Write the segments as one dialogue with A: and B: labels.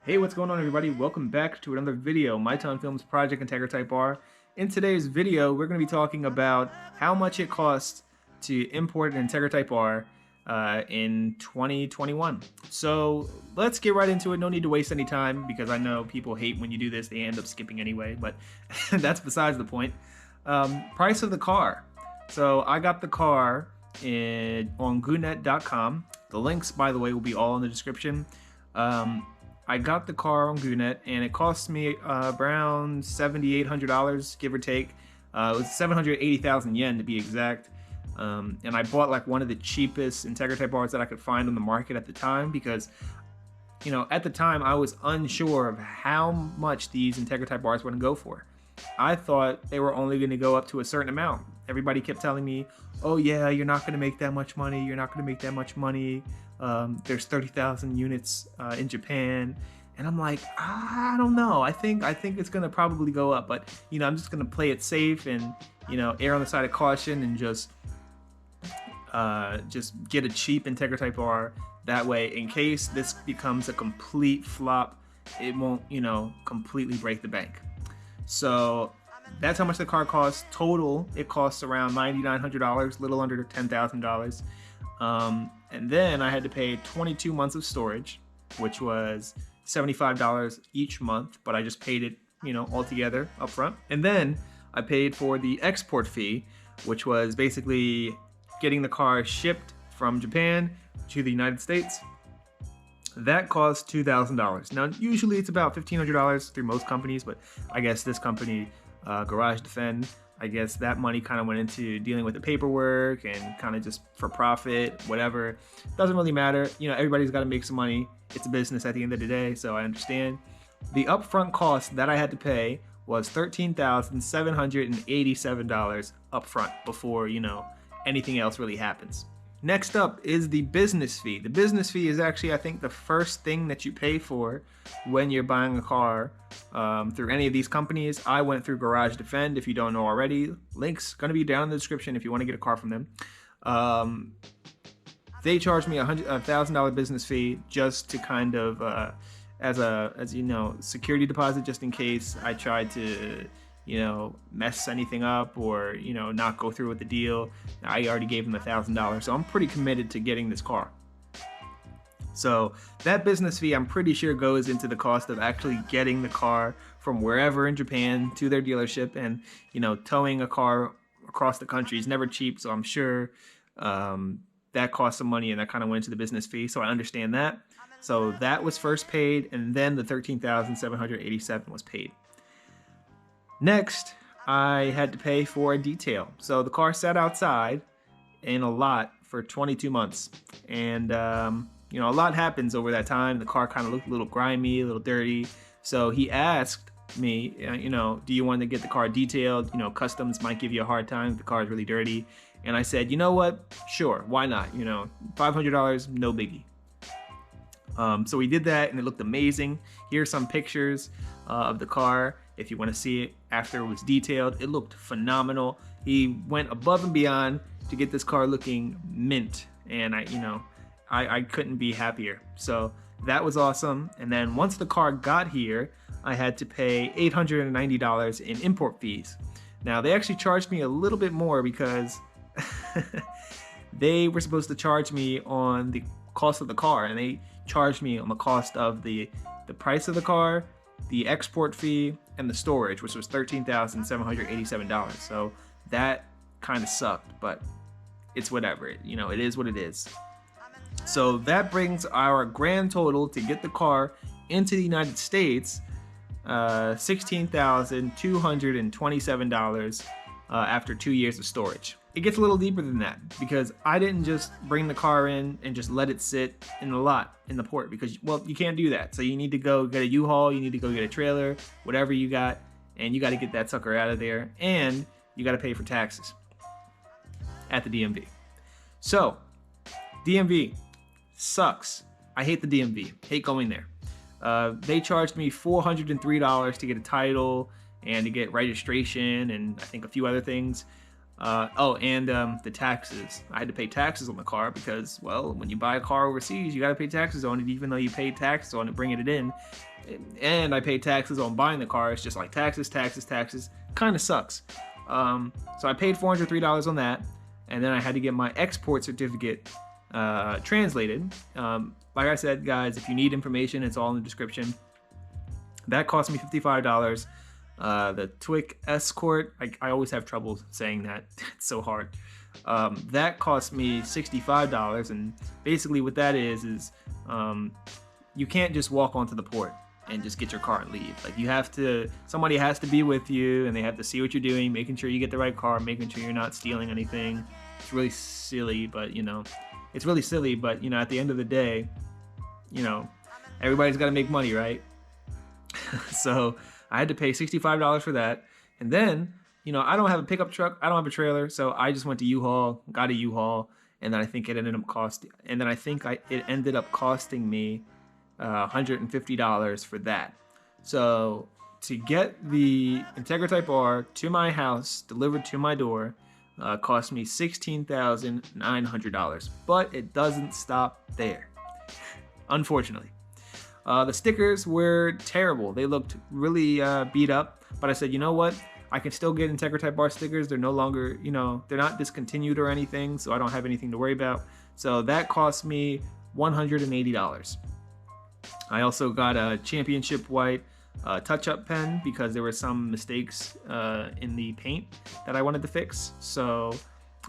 A: Hey, what's going on, everybody? Welcome back to another video, My Ton Films Project Integra Type R. In today's video, we're going to be talking about how much it costs to import an Integra Type R in 2021. So let's get right into it. No need to waste any time because I know people hate when you do this. They end up skipping anyway, but that's besides the point. Price of the car. So I got the car on goonet.com. The links, by the way, will be all in the description. I got the car on Goonet, and it cost me around $7,800, give or take. It was 780,000 yen to be exact. And I bought like one of the cheapest Integra Type R's that I could find on the market at the time because, you know, at the time I was unsure of how much these Integra Type R's were going to go for. I thought they were only going to go up to a certain amount. Everybody kept telling me, oh yeah, you're not going to make that much money. You're not going to make that much money. There's 30,000 units in Japan. And I'm like, I don't know. I think it's going to probably go up. But, you know, I'm just going to play it safe and, you know, err on the side of caution and just get a cheap Integra Type R. That way, in case this becomes a complete flop, it won't, you know, completely break the bank. So that's how much the car costs. Total, it costs around $9,900, a little under $10,000. And then I had to pay 22 months of storage, which was $75 each month, but I just paid it, you know, all together up front. And then I paid for the export fee, which was basically getting the car shipped from Japan to the United States. That cost $2,000. Now, usually it's about $1,500 through most companies, but I guess this company, Garage Defend, I guess that money kind of went into dealing with the paperwork and kind of just for profit, whatever. Doesn't really matter. You know, everybody's got to make some money. It's a business at the end of the day, so I understand. The upfront cost that I had to pay was $13,787 upfront before, you know, anything else really happens. Next up is the business fee. The business fee is actually, I think, the first thing that you pay for when you're buying a car through any of these companies. I went through Garage Defend, if you don't know already. Link's going to be down in the description if you want to get a car from them. They charged me a $1,000 business fee just to kind of, as you know, security deposit, just in case I tried to, you know, mess anything up or, you know, not go through with the deal. I already gave them $1,000, so I'm pretty committed to getting this car. So that business fee, I'm pretty sure, goes into the cost of actually getting the car from wherever in Japan to their dealership. And, you know, towing a car across the country is never cheap, so I'm sure that cost some money, and that kind of went into the business fee, so I understand that. So that was first paid, and then the $13,787 was paid. Next, I had to pay for a detail. So the car sat outside in a lot for 22 months. And, you know, a lot happens over that time. The car kind of looked a little grimy, a little dirty. So he asked me, you know, do you want to get the car detailed? You know, customs might give you a hard time if the car is really dirty. And I said, you know what? Sure, why not? You know, $500, no biggie. So we did that, and it looked amazing. Here are some pictures of the car. If you want to see it after it was detailed, it looked phenomenal. He went above and beyond to get this car looking mint, and I couldn't be happier. So that was awesome. And then once the car got here, I had to pay $890 in import fees. Now they actually charged me a little bit more because they were supposed to charge me on the cost of the car, and they charged me on the cost of the price of the car, the export fee, and the storage, which was $13,787. So that kind of sucked, but it's whatever. You know, it is what it is. So that brings our grand total to get the car into the United States, $16,227 after 2 years of storage. It gets a little deeper than that because I didn't just bring the car in and just let it sit in the lot in the port because, well, you can't do that. So you need to go get a U-Haul, you need to go get a trailer, whatever you got, and you got to get that sucker out of there, and you got to pay for taxes at the DMV. So DMV sucks. I hate the DMV. Hate going there. They charged me $403 to get a title and to get registration and I think a few other things. The taxes. I had to pay taxes on the car because, well, when you buy a car overseas, you got to pay taxes on it, even though you paid taxes on it bringing it in. and I pay taxes on buying the car. It's just like taxes, taxes, taxes. Kind of sucks. So I paid $403 on that, and then I had to get my export certificate translated. Like I said, guys, if you need information, it's all in the description. That cost me $55. The Twic Escort, I always have trouble saying that. It's so hard. That cost me $65, and basically what that is you can't just walk onto the port and just get your car and leave. Like, you have to, somebody has to be with you, and they have to see what you're doing, making sure you get the right car, making sure you're not stealing anything. It's really silly, but it's really silly, but at the end of the day, everybody's got to make money, right? So I had to pay $65 for that. And then, I don't have a pickup truck, I don't have a trailer, so I just went to U-Haul, got a U-Haul, and then I think it ended up costing me $150 for that. So to get the Integra Type R to my house, delivered to my door, cost me $16,900. But it doesn't stop there, unfortunately. The stickers were terrible. They looked really beat up, but I said, you know what? I can still get Integra Type R stickers. They're no longer, they're not discontinued or anything, so I don't have anything to worry about. So that cost me $180. I also got a championship white touch-up pen because there were some mistakes in the paint that I wanted to fix. So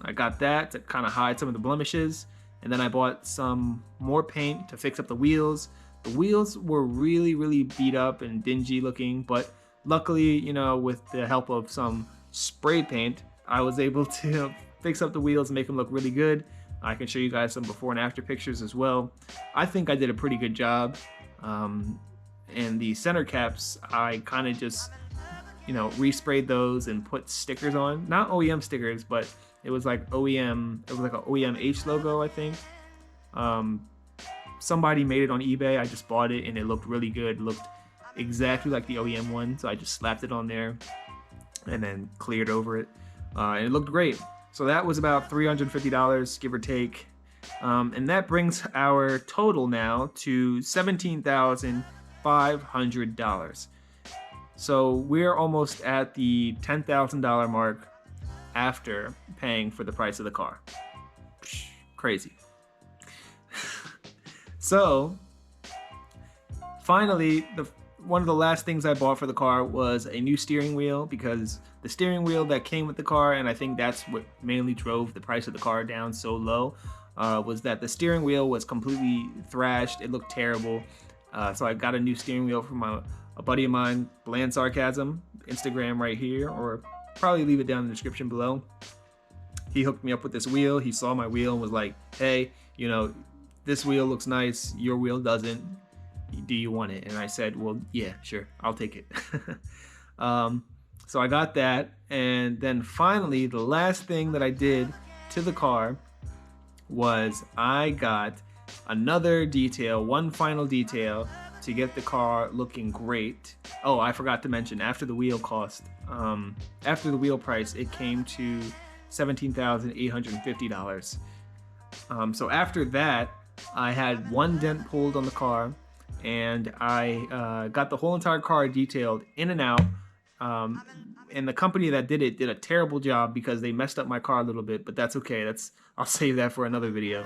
A: I got that to kind of hide some of the blemishes. And then I bought some more paint to fix up the wheels. The wheels were really, really beat up and dingy looking, but luckily, with the help of some spray paint, I was able to fix up the wheels and make them look really good. I can show you guys some before and after pictures as well. I think I did a pretty good job. And the center caps, I kind of just, resprayed those and put stickers on. Not OEM stickers, but it was like OEM, it was like an OEM-H logo, I think. Somebody made it on eBay. I just bought it and it looked really good. It looked exactly like the OEM one, so I just slapped it on there and then cleared over it. And it looked great. So that was about $350, give or take. And that brings our total now to $17,500. So we're almost at the $10,000 mark after paying for the price of the car. Crazy. So finally, one of the last things I bought for the car was a new steering wheel, because the steering wheel that came with the car, and I think that's what mainly drove the price of the car down so low, was that the steering wheel was completely thrashed. It looked terrible. So I got a new steering wheel from a buddy of mine, Bland Sarcasm, Instagram right here, or probably leave it down in the description below. He hooked me up with this wheel. He saw my wheel and was like, hey, this wheel looks nice, your wheel doesn't. Do you want it? And I said, well, yeah, sure, I'll take it. So I got that, and then finally, the last thing that I did to the car was I got another detail, one final detail, to get the car looking great. Oh, I forgot to mention, after the wheel price, it came to $17,850. So after that, I had one dent pulled on the car, and I got the whole entire car detailed in and out. And the company that did it did a terrible job because they messed up my car a little bit, but that's okay. I'll save that for another video.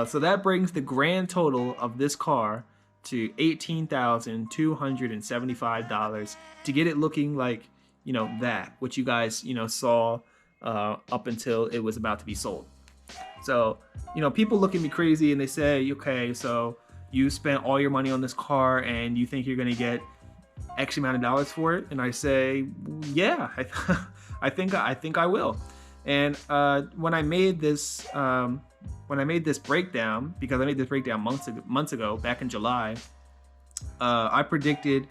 A: So that brings the grand total of this car to $18,275 to get it looking like, that, which you guys, saw up until it was about to be sold. So, people look at me crazy and they say, okay, so you spent all your money on this car and you think you're going to get X amount of dollars for it? And I say, yeah, I think I will. And when I made this breakdown, because I made this breakdown months ago, back in July, I predicted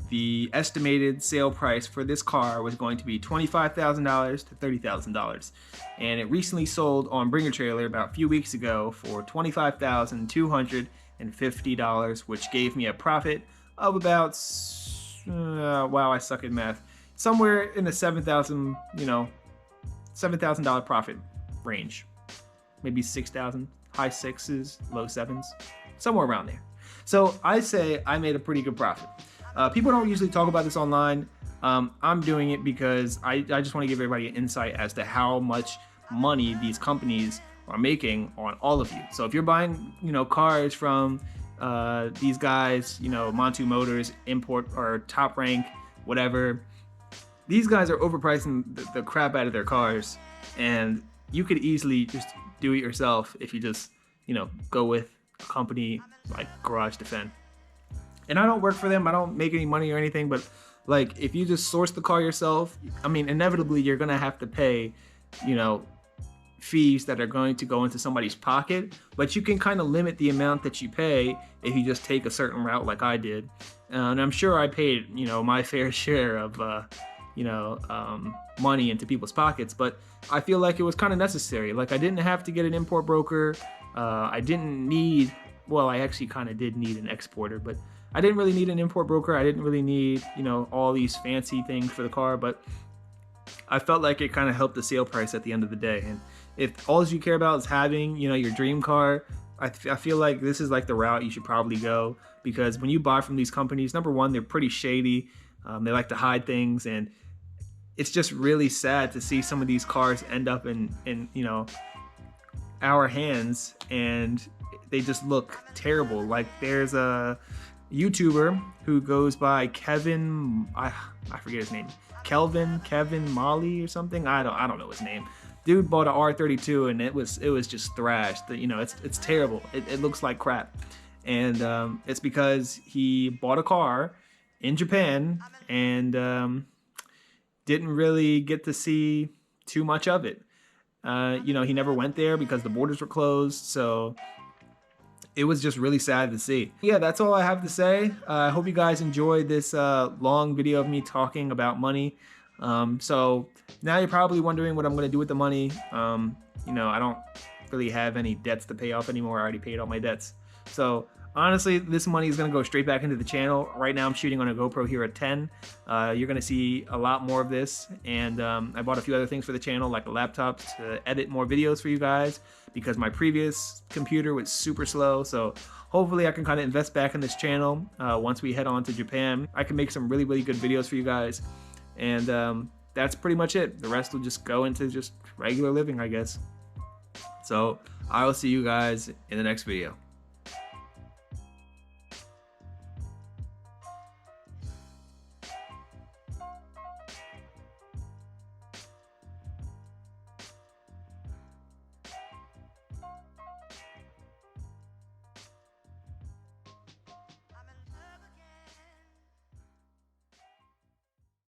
A: the estimated sale price for this car was going to be $25,000 to $30,000. And it recently sold on Bringer Trailer about a few weeks ago for $25,250, which gave me a profit of about, wow, I suck at math, somewhere in the $7,000 profit range. Maybe 6,000, high sixes, low sevens, somewhere around there. So I say I made a pretty good profit. People don't usually talk about this online. I'm doing it because I just want to give everybody an insight as to how much money these companies are making on all of you. So if you're buying, cars from these guys, Montu Motors, Import or Top Rank, whatever, these guys are overpricing the crap out of their cars, and you could easily just do it yourself if you just, go with a company like Garage Defend. And I don't work for them. I don't make any money or anything, but like if you just source the car yourself, I mean, inevitably you're gonna have to pay, fees that are going to go into somebody's pocket, but you can kind of limit the amount that you pay if you just take a certain route like I did. And I'm sure I paid, my fair share of, money into people's pockets, but I feel like it was kind of necessary. Like I didn't have to get an import broker. I didn't need, well, I actually kind of did need an exporter, but I didn't really need an import broker. I didn't really need, all these fancy things for the car, but I felt like it kind of helped the sale price at the end of the day. And if all you care about is having, your dream car, I feel like this is like the route you should probably go, because when you buy from these companies, number one, they're pretty shady. They like to hide things, and it's just really sad to see some of these cars end up in our hands, and they just look terrible. Like there's a YouTuber who goes by Kevin, I forget his name, Kevin Molly or something. I don't know his name. Dude bought a R32 and it was just thrashed. It's terrible. It looks like crap, and it's because he bought a car in Japan and didn't really get to see too much of it. He never went there because the borders were closed, so it was just really sad to see. Yeah, that's all I have to say. I hope you guys enjoyed this long video of me talking about money. So now you're probably wondering what I'm gonna do with the money. I don't really have any debts to pay off anymore. I already paid all my debts. So honestly, this money is gonna go straight back into the channel. Right now I'm shooting on a GoPro Hero 10. You're gonna see a lot more of this, and I bought a few other things for the channel, like a laptop to edit more videos for you guys, because my previous computer was super slow. So hopefully I can kind of invest back in this channel. Once we head on to Japan, I can make some really, really good videos for you guys. And that's pretty much it. The rest will just go into just regular living, I guess. So I will see you guys in the next video.